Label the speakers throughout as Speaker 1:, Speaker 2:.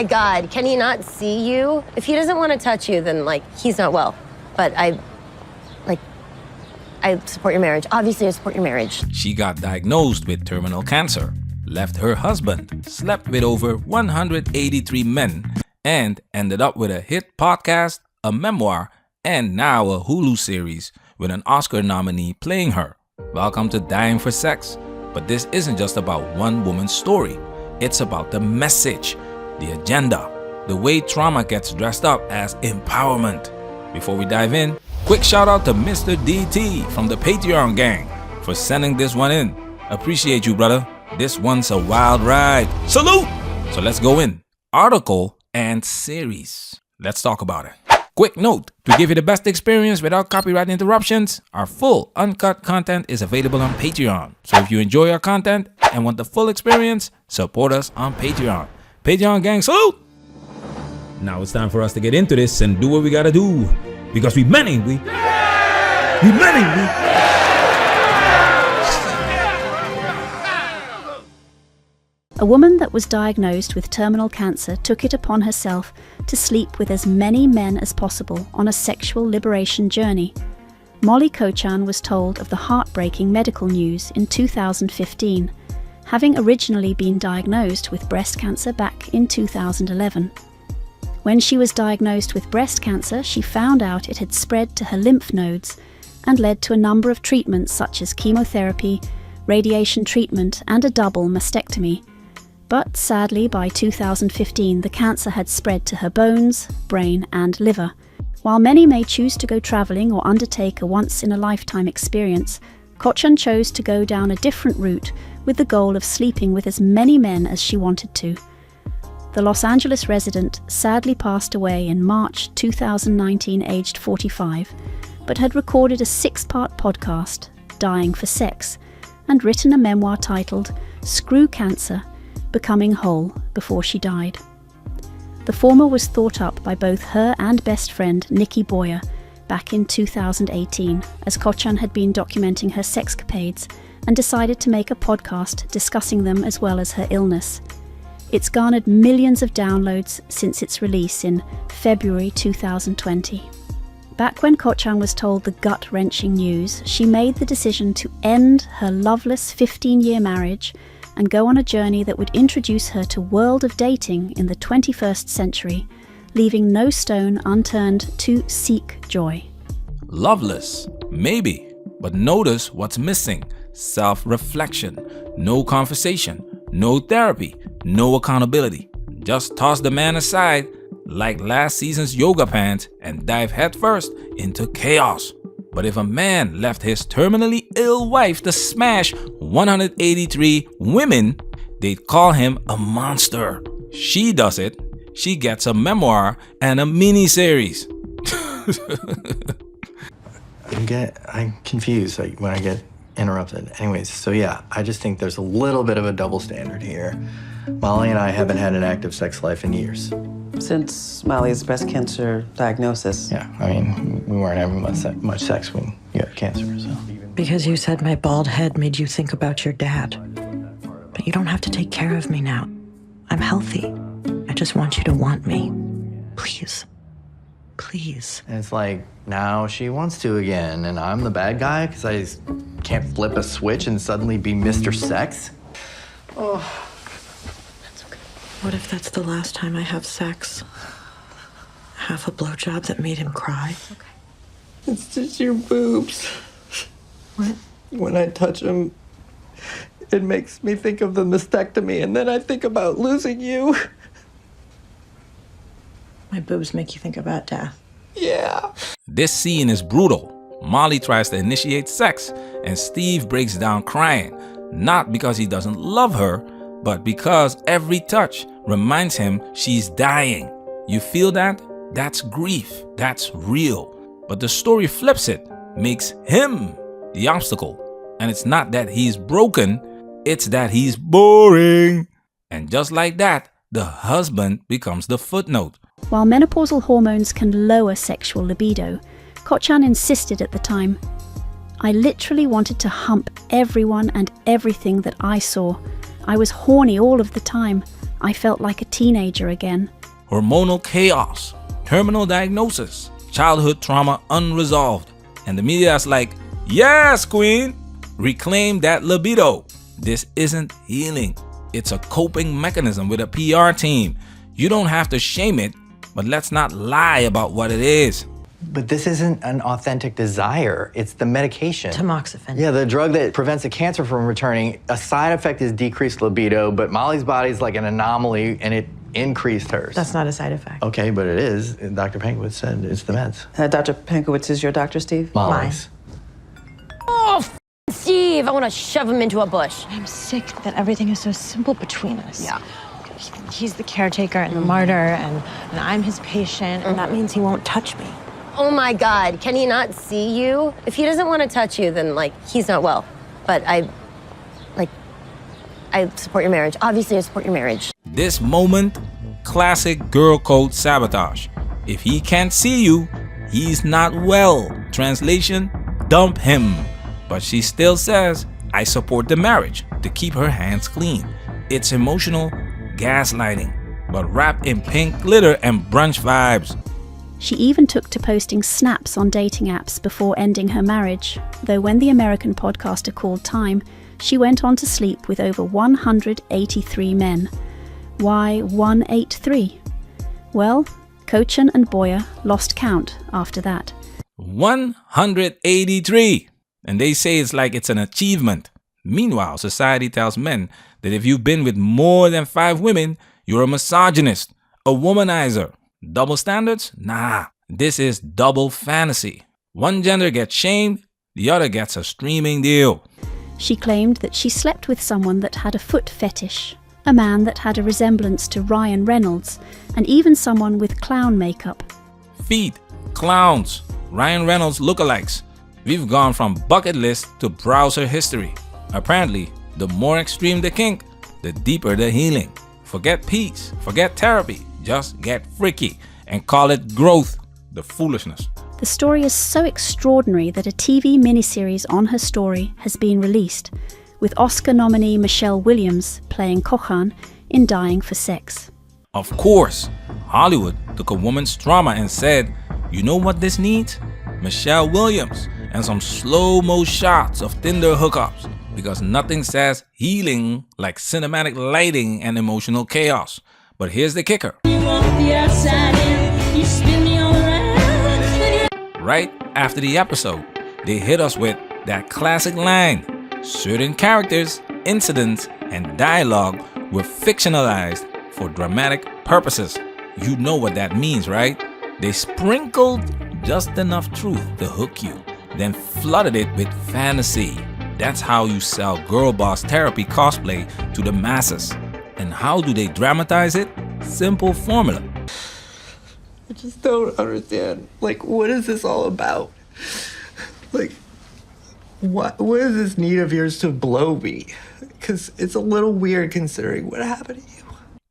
Speaker 1: my God, can he not see you? If he doesn't want to touch you, then, like, he's not well. But I support your marriage. Obviously, I support your marriage.
Speaker 2: She got diagnosed with terminal cancer, left her husband, slept with over 183 men, and ended up with a hit podcast, a memoir, and now a Hulu series with an Oscar nominee playing her. Welcome to Dying for Sex. But this isn't just about one woman's story. It's about the message, the agenda, the way trauma gets dressed up as empowerment. Before we dive in, quick shout out to Mr. DT from the Patreon gang for sending this one in. Appreciate you, brother. This one's a wild ride. Salute! So let's go in. Article and series. Let's talk about it. Quick note, to give you the best experience without copyright interruptions, our full uncut content is available on Patreon. So if you enjoy our content and want the full experience, support us on Patreon. Patreon gang, salute! Now it's time for us to get into this and do what we gotta do. Because we many.
Speaker 3: A woman that was diagnosed with terminal cancer took it upon herself to sleep with as many men as possible on a sexual liberation journey. Molly Kochan was told of the heartbreaking medical news in 2015, having originally been diagnosed with breast cancer back in 2011. When she was diagnosed with breast cancer, she found out it had spread to her lymph nodes and led to a number of treatments such as chemotherapy, radiation treatment, and a double mastectomy. But sadly, by 2015, the cancer had spread to her bones, brain, and liver. While many may choose to go travelling or undertake a once-in-a-lifetime experience, Kochan chose to go down a different route with the goal of sleeping with as many men as she wanted to. The Los Angeles resident sadly passed away in March 2019, aged 45, but had recorded a 6-part podcast, Dying for Sex, and written a memoir titled Screw Cancer, Becoming Whole, before she died. The former was thought up by both her and best friend Nikki Boyer back in 2018, as Kochan had been documenting her sexcapades and decided to make a podcast discussing them as well as her illness. It's garnered millions of downloads since its release in February 2020. Back when Kochan was told the gut-wrenching news, she made the decision to end her loveless 15-year marriage and go on a journey that would introduce her to world of dating in the 21st century, leaving no stone unturned to seek joy.
Speaker 2: Loveless, maybe, but notice what's missing. Self-reflection, no conversation, no therapy, no accountability. Just toss the man aside like last season's yoga pants and dive headfirst into chaos. But if a man left his terminally ill wife to smash 183 women, they'd call him a monster. She does it. She gets a memoir and a mini-series.
Speaker 4: I'm confused when I get interrupted. Anyways, so yeah, I just think there's a little bit of a double standard here. Molly and I haven't had an active sex life in years.
Speaker 5: Since Molly's breast cancer diagnosis.
Speaker 4: Yeah, I mean, we weren't having much sex when you had cancer, so.
Speaker 6: Because you said my bald head made you think about your dad. But you don't have to take care of me now. I'm healthy. I just want you to want me. Please. Please.
Speaker 4: And it's like, now she wants to again, and I'm the bad guy because I can't flip a switch and suddenly be Mr. Sex? Oh.
Speaker 6: What if that's the last time I have sex? Half a blowjob that made him cry?
Speaker 5: Okay. It's just your boobs.
Speaker 6: What?
Speaker 5: When I touch them, it makes me think of the mastectomy, and then I think about losing you.
Speaker 6: My boobs make you think about death.
Speaker 5: Yeah.
Speaker 2: This scene is brutal. Molly tries to initiate sex, and Steve breaks down crying, not because he doesn't love her, but because every touch reminds him she's dying. You feel that? That's grief. That's real. But the story flips it, makes him the obstacle. And it's not that he's broken, it's that he's boring. And just like that, the husband becomes the footnote.
Speaker 3: While menopausal hormones can lower sexual libido, Kochan insisted at the time, "I literally wanted to hump everyone and everything that I saw. I was horny all of the time. I felt like a teenager again.
Speaker 2: Hormonal chaos, terminal diagnosis, childhood trauma unresolved. And the media is like, yes, queen, reclaim that libido. This isn't healing. It's a coping mechanism with a PR team. You don't have to shame it, but let's not lie about what it is.
Speaker 4: But this isn't an authentic desire. It's the medication.
Speaker 6: Tamoxifen.
Speaker 4: Yeah, the drug that prevents the cancer from returning. A side effect is decreased libido, but Molly's body's like an anomaly, and it increased hers.
Speaker 6: That's not a side effect.
Speaker 4: Okay, but it is. Dr. Pankowitz said it's the meds.
Speaker 5: Dr. Pankowitz is your doctor, Steve?
Speaker 4: Molly's.
Speaker 1: Oh, Steve, I want to shove him into a bush.
Speaker 7: I'm sick that everything is so simple between us.
Speaker 1: Yeah.
Speaker 7: He's the caretaker and the martyr, and I'm his patient, and that means he won't touch me.
Speaker 1: Oh my God, can he not see you? If he doesn't want to touch you, then like, he's not well. But I support your marriage. Obviously, I support your marriage.
Speaker 2: This moment, classic girl code sabotage. If he can't see you, he's not well. Translation, dump him. But she still says, I support the marriage, to keep her hands clean. It's emotional gaslighting, but wrapped in pink glitter and brunch vibes.
Speaker 3: She even took to posting snaps on dating apps before ending her marriage, though when the American podcaster called time, she went on to sleep with over 183 men. Why 183? Well, Kochan and Boyer lost count after that.
Speaker 2: 183! And they say it's like it's an achievement. Meanwhile, society tells men that if you've been with more than 5 women, you're a misogynist, a womanizer. Double standards? Nah, this is double fantasy. One gender gets shamed, the other gets a streaming deal.
Speaker 3: She claimed that she slept with someone that had a foot fetish, a man that had a resemblance to Ryan Reynolds, and even someone with clown makeup.
Speaker 2: Feet, clowns, Ryan Reynolds lookalikes. We've gone from bucket list to browser history. Apparently, the more extreme the kink, the deeper the healing. Forget peace, forget therapy, just get freaky and call it growth, the foolishness.
Speaker 3: The story is so extraordinary that a TV miniseries on her story has been released, with Oscar nominee Michelle Williams playing Kochan in Dying for Sex.
Speaker 2: Of course, Hollywood took a woman's trauma and said, you know what this needs? Michelle Williams and some slow-mo shots of Tinder hookups, because nothing says healing like cinematic lighting and emotional chaos. But here's the kicker. Right after the episode, they hit us with that classic line. Certain characters, incidents, and dialogue were fictionalized for dramatic purposes. You know what that means, right? They sprinkled just enough truth to hook you, then flooded it with fantasy. That's how you sell girl boss therapy cosplay to the masses. And how do they dramatize it? Simple formula.
Speaker 5: I just don't understand. Like, what is this all about? Like, what is this need of yours to blow me? Because it's a little weird considering what happened to you.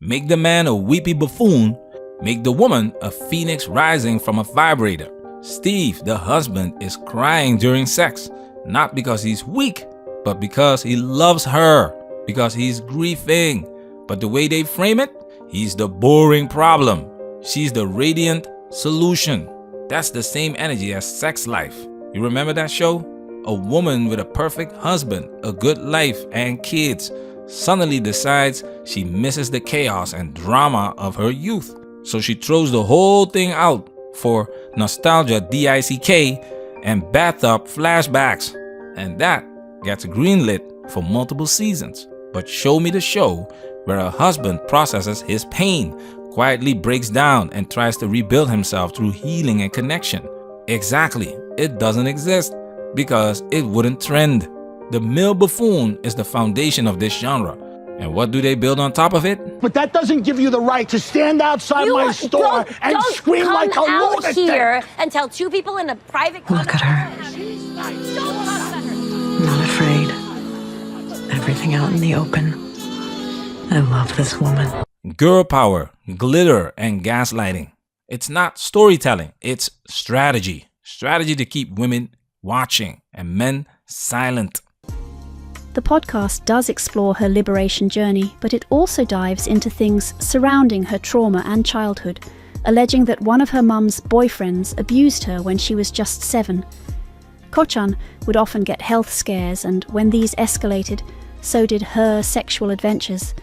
Speaker 2: Make the man a weepy buffoon. Make the woman a phoenix rising from a vibrator. Steve, the husband, is crying during sex. Not because he's weak, but because he loves her. Because he's grieving. But the way they frame it, he's the boring problem. She's the radiant solution. That's the same energy as Sex Life. You remember that show? A woman with a perfect husband, a good life, and kids suddenly decides she misses the chaos and drama of her youth. So she throws the whole thing out for nostalgia DICK and bathtub flashbacks. And that gets greenlit for multiple seasons. But show me the show where a husband processes his pain, quietly breaks down, and tries to rebuild himself through healing and connection. Exactly, it doesn't exist because it wouldn't trend. The male buffoon is the foundation of this genre. And what do they build on top of it?
Speaker 8: But that doesn't give you the right to stand outside my store and scream like a
Speaker 1: Don't come out
Speaker 8: lunatic.
Speaker 1: here and tell 2 people in a private...
Speaker 6: Look at her. Not afraid. Everything out in the open. I love this woman.
Speaker 2: Girl power, glitter, and gaslighting. It's not storytelling, it's strategy. Strategy to keep women watching and men silent.
Speaker 3: The podcast does explore her liberation journey, but it also dives into things surrounding her trauma and childhood, alleging that one of her mum's boyfriends abused her when she was just 7. Ko-chan would often get health scares, and when these escalated, so did her sexual adventures.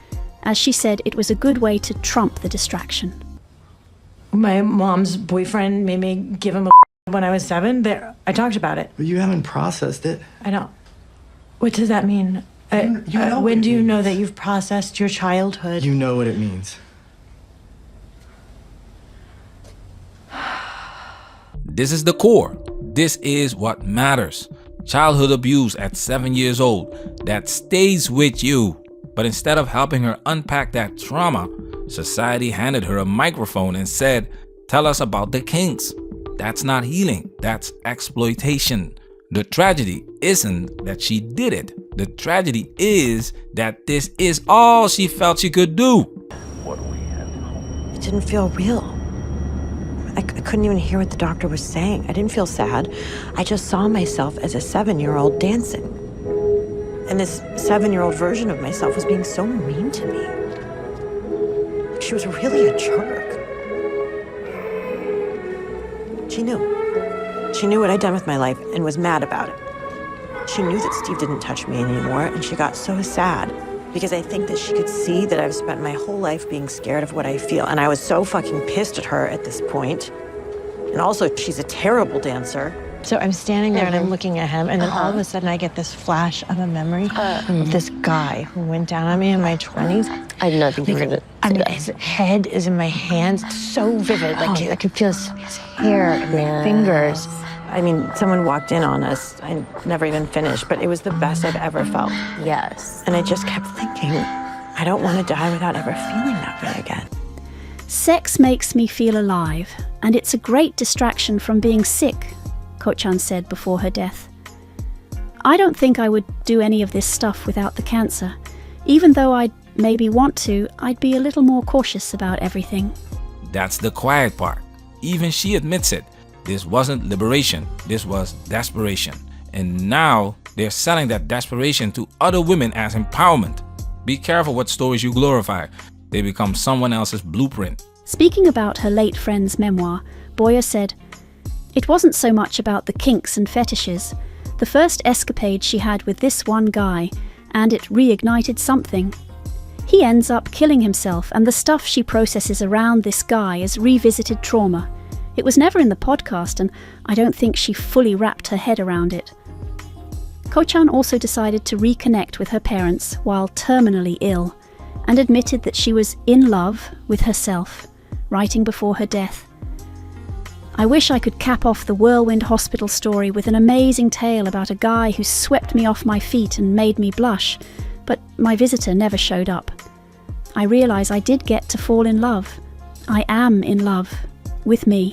Speaker 3: As she said, it was a good way to trump the distraction.
Speaker 7: My mom's boyfriend made me give him a when I was 7. There, I talked about it.
Speaker 4: But you haven't processed it.
Speaker 7: I don't. What does that mean?
Speaker 4: You know
Speaker 7: when
Speaker 4: what
Speaker 7: do
Speaker 4: it
Speaker 7: you know
Speaker 4: means.
Speaker 7: that you've processed your childhood?
Speaker 4: You know what it means.
Speaker 2: This is the core. This is what matters. Childhood abuse at 7 years old that stays with you. But instead of helping her unpack that trauma, society handed her a microphone and said, "Tell us about the kinks." That's not healing. That's exploitation. The tragedy isn't that she did it. The tragedy is that this is all she felt she could do.
Speaker 6: It didn't feel real. I couldn't even hear what the doctor was saying. I didn't feel sad. I just saw myself as a 7-year-old dancing. And this 7-year-old version of myself was being so mean to me. She was really a jerk. She knew. She knew what I'd done with my life and was mad about it. She knew that Steve didn't touch me anymore, and she got so sad because I think that she could see that I've spent my whole life being scared of what I feel, and I was so fucking pissed at her at this point. And also, she's a terrible dancer.
Speaker 7: So I'm standing there and I'm looking at him, and then all of a sudden I get this flash of a memory of this guy who went down on me in my 20s.
Speaker 1: I did not think you were going
Speaker 7: I
Speaker 1: to
Speaker 7: mean, his head is in my hands, so vivid. Like I could feel his hair and my fingers.
Speaker 6: I mean, someone walked in on us. I never even finished, but it was the best I've ever felt.
Speaker 1: Yes.
Speaker 6: And I just kept thinking, I don't want to die without ever feeling that way again.
Speaker 3: Sex makes me feel alive, and it's a great distraction from being sick, Ko-chan said before her death. I don't think I would do any of this stuff without the cancer. Even though I'd maybe want to, I'd be a little more cautious about everything.
Speaker 2: That's the quiet part. Even she admits it. This wasn't liberation. This was desperation. And now they're selling that desperation to other women as empowerment. Be careful what stories you glorify. They become someone else's blueprint.
Speaker 3: Speaking about her late friend's memoir, Boyer said, "It wasn't so much about the kinks and fetishes. The first escapade she had with this one guy, and it reignited something. He ends up killing himself, and the stuff she processes around this guy is revisited trauma. It was never in the podcast, and I don't think she fully wrapped her head around it." Ko-chan also decided to reconnect with her parents while terminally ill, and admitted that she was in love with herself, writing before her death. "I wish I could cap off the Whirlwind Hospital story with an amazing tale about a guy who swept me off my feet and made me blush, but my visitor never showed up. I realize I did get to fall in love. I am in love with me."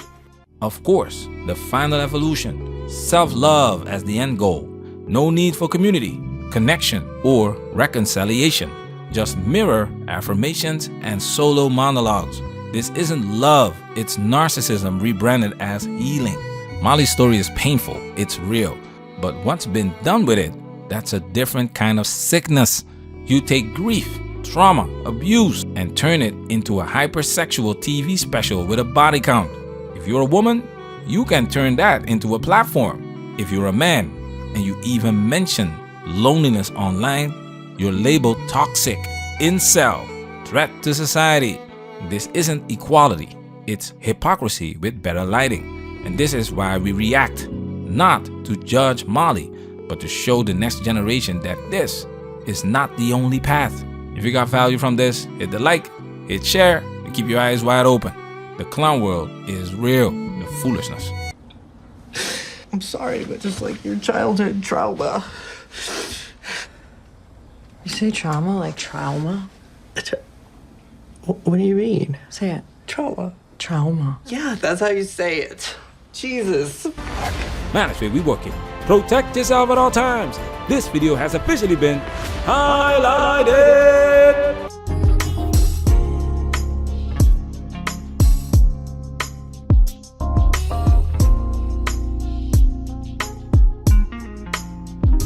Speaker 2: Of course, the final evolution, self-love as the end goal. No need for community, connection, or reconciliation. Just mirror, affirmations, and solo monologues. This isn't love, it's narcissism rebranded as healing. Molly's story is painful, it's real. But what's been done with it, that's a different kind of sickness. You take grief, trauma, abuse, and turn it into a hypersexual TV special with a body count. If you're a woman, you can turn that into a platform. If you're a man, and you even mention loneliness online, you're labeled toxic, incel, threat to society. This isn't equality, it's hypocrisy with better lighting. And this is why we react, not to judge Molly, but to show the next generation that this is not the only path. If you got value from this, hit the like, hit share, and keep your eyes wide open. The clown world is real, the foolishness.
Speaker 5: I'm sorry, but just like your childhood trauma.
Speaker 6: You say trauma like trauma?
Speaker 5: What do you mean?
Speaker 6: Say it.
Speaker 5: Trauma.
Speaker 6: Trauma.
Speaker 5: Yeah, that's how you say it. Jesus.
Speaker 2: Man, that's where we working. Protect yourself at all times. This video has officially been highlighted.